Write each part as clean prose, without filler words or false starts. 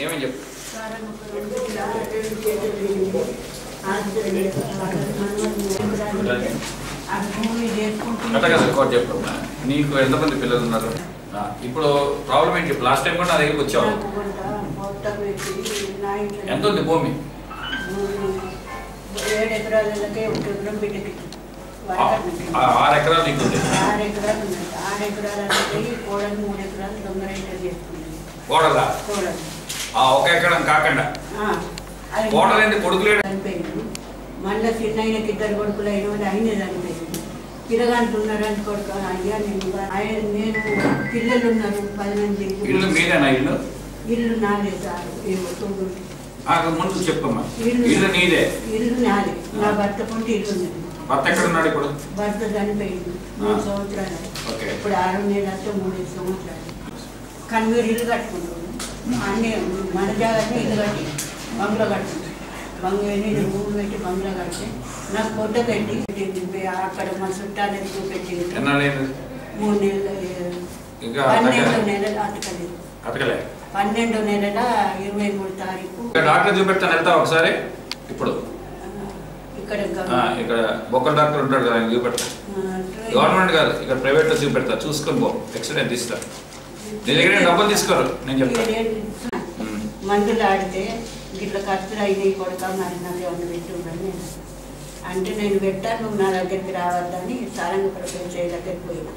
ఏమని చెప్పు కరెక్ట్గా రికార్డ్ చెప్పమ్మా. నీకు ఎంతమంది పిల్లలు ఉన్నారు? ఇప్పుడు ప్రాబ్లం ఏంటి? లాస్ట్ టైం కూడా నా దగ్గరికి వచ్చావు. ఎంత ఉంది భూమి? 7 ఎకరాలకే 1 ఎకరం బిడ్డకి 6 ఎకరాలు నీకు ఉంది. 6 ఎకరాలు ఉన్నాయి. 6 ఎకరాలకి కోడలు 3 ఎకరాలు దొంగ రైతులు చేసుకున్నాయి. కోడలా? కోడలు 1 ఎకరం కాకుండా కోడలేంటి? కొడుకులేడు చనిపోయింది. మళ్ళీ చిన్నయ్యకి 2 కొడుకులు అయిన వాళ్ళు అయిన చనిపోయింది. పిల్లగాంటున్నారు అని కొడుకు అయ్యా నేను పిల్లలు ఉన్నారు 10 మంది. ఇల్లు మీదేనా? ఇల్లు నాదే సార్. ముందు చెప్పమ్మా. ఇల్లు నీదే? ఇల్లు నాదే. నా భర్త కొంటే ఇల్లు ఉంది. భర్త ఎక్కడ ఉన్నాడు ఇప్పుడు? భర్త చనిపోయింది 3 సంవత్సరాలు. ఇప్పుడు 6 నెలలతో 3 సంవత్సరాలు. కానీ మీరు ఇల్లు కట్టుకుంటున్నాను అన్నీ మన జాగ్రత్త ఇల్లు కట్టి బంగ్లా కట్టుకుంటాను. నేను 3 పెట్టి బంగ్లా కడితే నాకు పొట్ట పెట్టి అక్కడ మా చుట్టాలు ఎక్కువ పెట్టింది. 3 నెలలు 12 నెలలు అతకలేదు. 12 నెలల 23 తారీఖు డాక్టర్ చూపెడతాను. వెళ్తావు ఒకసారి? ఇప్పుడు ఇక్కడ బొక్కల డాక్టర్ ఉంటాడు కదా, ఆయన చూపెడతా. గవర్నమెంట్ కాదు, ఇక్కడ ప్రైవేట్ లో చూపెడతా. చూసుకొని పో, ఎక్స్రే తీస్తా. నీ దగ్గర డబ్బులు తీసుకోరు, నేను చెప్తాను. మందులు ఆడితే ఇట్లా ఖర్చులు అయినాయి కొడక, మరి నాకు ఏమన్నా పెట్టుందని అంటే నేను పెట్టాను, నువ్వు నా దగ్గరికి రావద్దని సారంగపడ దగ్గరికి పోయినా.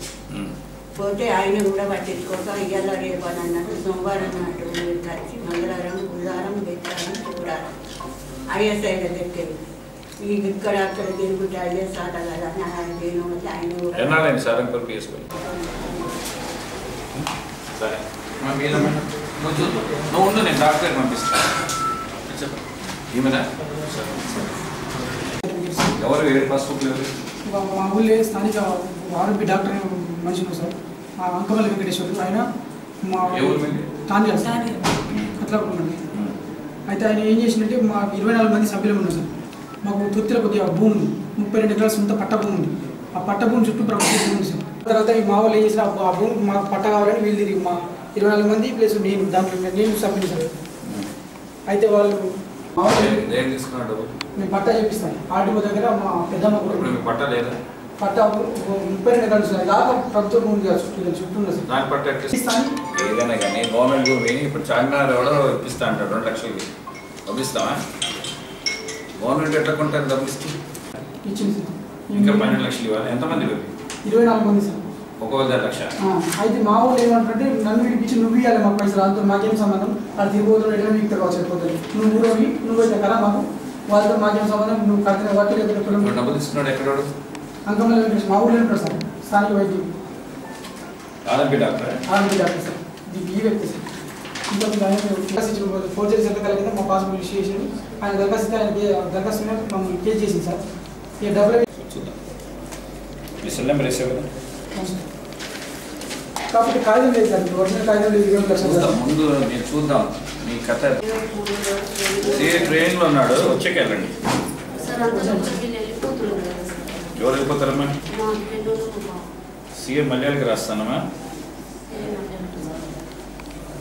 పోతే ఆయన కూడా పట్టించుకోక ఇయ్యాల రేపు అని అన్నాడు. సోమవారం నాటు కలిసి మంగళవారం, బుధవారం, బెత్తారం, శుక్రవారం ఐఎస్ఐ దగ్గరికి వెళ్ళి ఇక్కడ అక్కడ తిరుగుతే ఐఎస్ ఆట కదా అని ఆయన వల్ల ఆయన కూడా సారంగపల్లి వేసుకొని సరే నువ్వు ఉండు, నేను డాక్టర్ పంపిస్తాను. ఏమైనా ఎవరు హాస్పిటల్? మా ఊళ్ళో స్థానిక ఆరోగ్య డాక్టర్ మంచిగా సార్, మా అంకమల్లి వెంకటేశ్వరు. ఆయన మా తాండ్యాల సార్ అట్లా ఉన్నాడు. అయితే ఆయన ఏం చేసిందంటే మా 24 మంది సభ్యులు ఉన్నాం సార్. మాకు తొత్తిలో కొద్దిగా భూమి ఉంది, 32 ఎకరాల సొంత పట్ట భూమి ఉంది. ఆ పట్ట భూమి చుట్టూ ప్రభుత్వం భూమి ఉంది సార్. తర్వాత ఈ మా వాళ్ళు ఏం చేసిన ఆ భూమి మాకు పట్ట కావాలని వీళ్ళు తిరిగి మా 24 మంది ప్లస్ నేను సభ్యులు సార్. అయితే వాళ్ళు మా వాళ్ళు తీసుకున్నాడు, మేము పట్టా చేపిస్తాం. ఆర్టీఓ దగ్గర మా పెద్దమ్మ కూడా పట్ట లేదా? పట్టా 32 ఎకరాలు సార్. దాకా ప్రభుత్వం భూమి చుట్టూ ఉంది సార్. దాని పట్ట ఏదైనా కానీ గవర్నమెంట్ భూమి ఇప్పుడు చార్మినార్ ఎవడో ఇప్పిస్తా అంటాడు 2 లక్షలకి. పంపిస్తావా? గవర్నమెంట్ ఎట్లా కొంటారు డబ్బులు ఇచ్చి? ఇచ్చింది సార్. ఇంకా 12 లక్షలు ఇవ్వాలి. ఎంతమంది? 24 మంది సార్. ఒక్కొక్క 1 లక్ష. అయితే మా ఊళ్ళు ఏమంటారంటే నన్ను విడిపించి నువ్వు ఇవ్వాలి మాకు పైసలు, అంతా మాకేం సంబంధం, అది తిరిగిపోతున్న ఎట్లా మీకు కావచ్చు అయిపోతుంది. నువ్వు ఊరోవి నువ్వైతే కదా మాకు వాళ్ళతో మాకేం సంబంధం, నువ్వు కట్టిన వాటి డబ్బులు తీసుకున్నాడు. ఎక్కడ? అంకమల్లి వెంకటేశ్వర మా ఊళ్ళో ఉంటాడు సార్, స్థానిక వైద్యులు. RMP doctor? RMP doctor sir. ఈ వ్యక్తి సార్. ఇంకా ఫోర్జరీ సంతకాల కింద మా పాస్బుక్ ఇష్యూ చేసి ఆయన దరఖాస్తు దరఖాస్తు మమ్మల్ని కేసు చేసింది సార్. ఇక డబ్బులు చూద్దాం. మీ సెల్ నెంబర్ వేసావు కదా? కాబట్టి కాగితం లేదు సార్, ఒరిజినల్ కాగితం లేదు. 20 లక్షలు ముందు నేను చూద్దాం మీ కథ. ట్రైన్లో ఉన్నాడు, వచ్చాక వెళ్ళండి. ఎవరు వెళ్ళిపోతారమ్మా? సీఎం మలయాళకి రాస్తానమ్మా.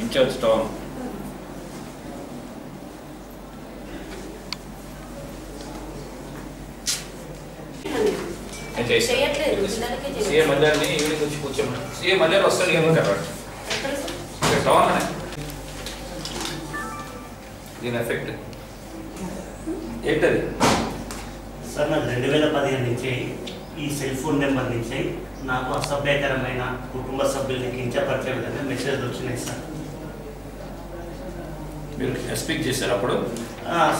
ఇన్ఛార్జ్ టౌన్ సీఎం మల్యాలని ఈవినింగ్ వచ్చి కూర్చోమా. సీఎం మల్యాలు వస్తాడు ఈవినింగ్ తర్వాత టౌన్ అనే దీని ఎఫెక్ట్ ఏంటది సార్? నాకు 2015 నుంచి ఈ సెల్ ఫోన్ నెంబర్ నుంచి నాకు అసభ్యకరమైన కుటుంబ సభ్యుల్ని కించపరిచే విధంగా మెసేజ్ వచ్చినాయి సార్. మీరు ఎస్పీక్ చేశారు అప్పుడు?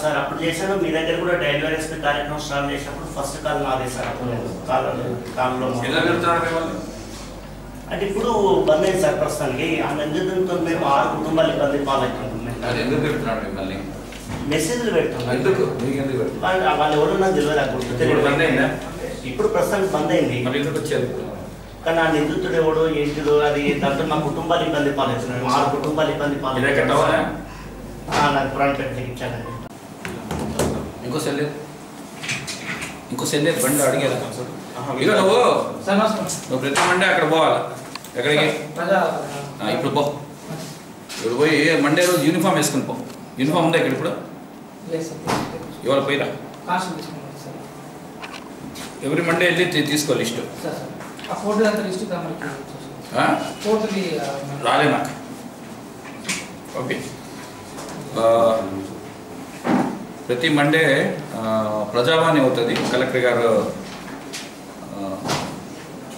సార్ అప్పుడు చేశాను. మీ దగ్గర కూడా డైలీ ఎస్పీ కార్యక్రమం స్టార్ట్ చేసినప్పుడు ఫస్ట్ కాల్ నాదే సార్. అప్పుడు నేను కాల్లో అంటే ఇప్పుడు బంద్ అయింది సార్ ప్రస్తుతానికి. ఆ నిందితులతో మేము 6 కుటుంబాలు ఇబ్బంది పాలవుతుంటున్నాం. ఎందుకు పెడుతున్నాడు మిమ్మల్ని? మెసేజ్లు పెడుతున్నాం. వాళ్ళు ఎవరు నాకు తెలియదు. ఇప్పుడు ప్రస్తుతానికి బంద్ అయింది. కానీ ఆ నిందితుడు ఎవడు ఏంటిదో అది దాంట్లో మా కుటుంబాలు ఇబ్బంది పాలవుతున్నాయి. 6 కుటుంబాలు ఇబ్బంది పాలవుతున్నాయి. నాకు ఫ్రంట్ ఇచ్చానండి. ఇంకో సెల్ బండి అడిగేదా? ఇక నువ్వు ప్రతి మండే అక్కడ పోవాలి. ఎక్కడికి? ఇప్పుడు పో. ఇప్పుడు పోయి మండే రోజు యూనిఫామ్ వేసుకుని పో. యూనిఫామ్ ఉందా ఇక్కడ ఇప్పుడు? ఇవాళ పోయిరా. ఎవ్రీ మండే వెళ్ళి తీసుకో లిస్టు. రాలే నాకు. ఓకే, ప్రతి మండే ప్రజావాణి అవుతుంది కలెక్టర్ గారు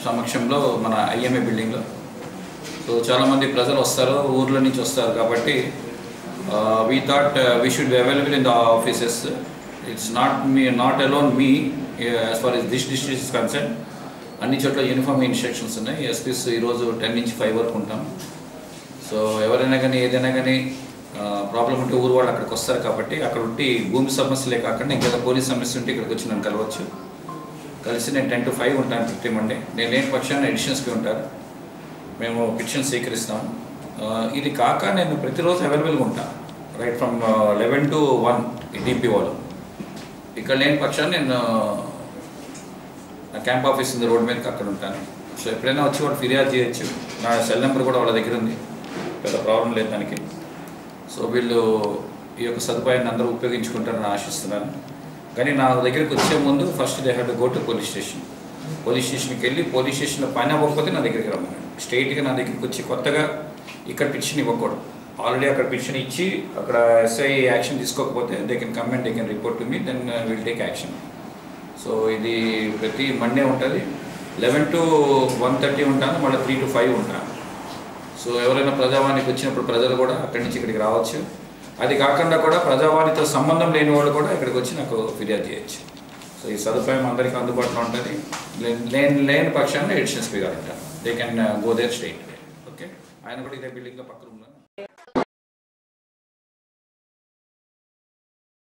సమక్షంలో మన ఐఎంఏ బిల్డింగ్లో. సో చాలామంది ప్రజలు వస్తారు, ఊర్ల నుంచి వస్తారు కాబట్టి we thought we should be available in the offices. It's not alone me as far is this district is concern. అన్ని చోట్ల యూనిఫామ్ ఇన్స్ట్రక్షన్స్ ఉన్నాయి. ఎస్పీస్ ఈరోజు 10 నుంచి 5 వరకు ఉంటాం. సో ఎవరైనా కానీ ఏదైనా కానీ ప్రాబ్లం ఉంటే ఊరు వాళ్ళు అక్కడికి వస్తారు కాబట్టి అక్కడ ఉంటే భూమి సమస్యలే కాకుండా ఇంకా పోలీస్ సమస్య ఉంటే ఇక్కడికి వచ్చి నన్ను కలవచ్చు. కలిసి నేను 10 to 5 ఉంటాను ప్రతి మండే. నేను లేని పక్షాన్ని ఎడిషన్స్కి ఉంటారు, మేము పిటిషన్ స్వీకరిస్తాము. ఇది కాక నేను ప్రతిరోజు అవైలబుల్గా ఉంటాను రైట్ ఫ్రమ్ 11 to 1 డిపిఓలో. ఇక్కడ లేని పక్షాన్ని నేను నా క్యాంప్ ఆఫీస్ ఉంది రోడ్ మీదకి, అక్కడ ఉంటాను. సో ఎప్పుడైనా వచ్చి వాళ్ళు ఫిర్యాదు చేయొచ్చు. నా సెల్ నెంబర్ కూడా వాళ్ళ దగ్గర ఉంది, పెద్ద ప్రాబ్లం లేదు దానికి. సో వీళ్ళు ఈ యొక్క సదుపాయాన్ని అందరూ ఉపయోగించుకుంటారని ఆశిస్తున్నాను. కానీ నా దగ్గరికి వచ్చే ముందు first they have to go to police station. Police స్టేషన్కి వెళ్ళి పోలీస్ స్టేషన్లో పైన అవ్వకపోతే నా దగ్గరికి రమ్మన్నాడు. స్ట్రైట్గా నా దగ్గరికి వచ్చి కొత్తగా ఇక్కడ పిటిషన్ ఇవ్వకూడదు. ఆల్రెడీ అక్కడ పిటిషన్ ఇచ్చి అక్కడ ఎస్ఐ యాక్షన్ తీసుకోకపోతే they can come and they can report to me, then will take action. So ఇది ప్రతి మండే ఉంటుంది. 11 to 1:30 ఉంటాను, మళ్ళీ 3 to 5 ఉంటాను. సో ఎవరైనా ప్రజావాణికి వచ్చినప్పుడు ప్రజలు కూడా అక్కడి నుంచి ఇక్కడికి రావచ్చు. అది కాకుండా కూడా ప్రజావాణితో సంబంధం లేని వాళ్ళు కూడా ఇక్కడికి వచ్చి నాకు ఫిర్యాదు చేయొచ్చు. సో ఈ సదుపాయం అందరికీ అందుబాటులో ఉంటుంది. లేని పక్షాన్ని ఎడిషనల్ స్పీకర్ అంటారు, they can go there straight. Okay, ఆయన కూడా ఇదే బిల్డింగ్లో పక్క రూమ్లో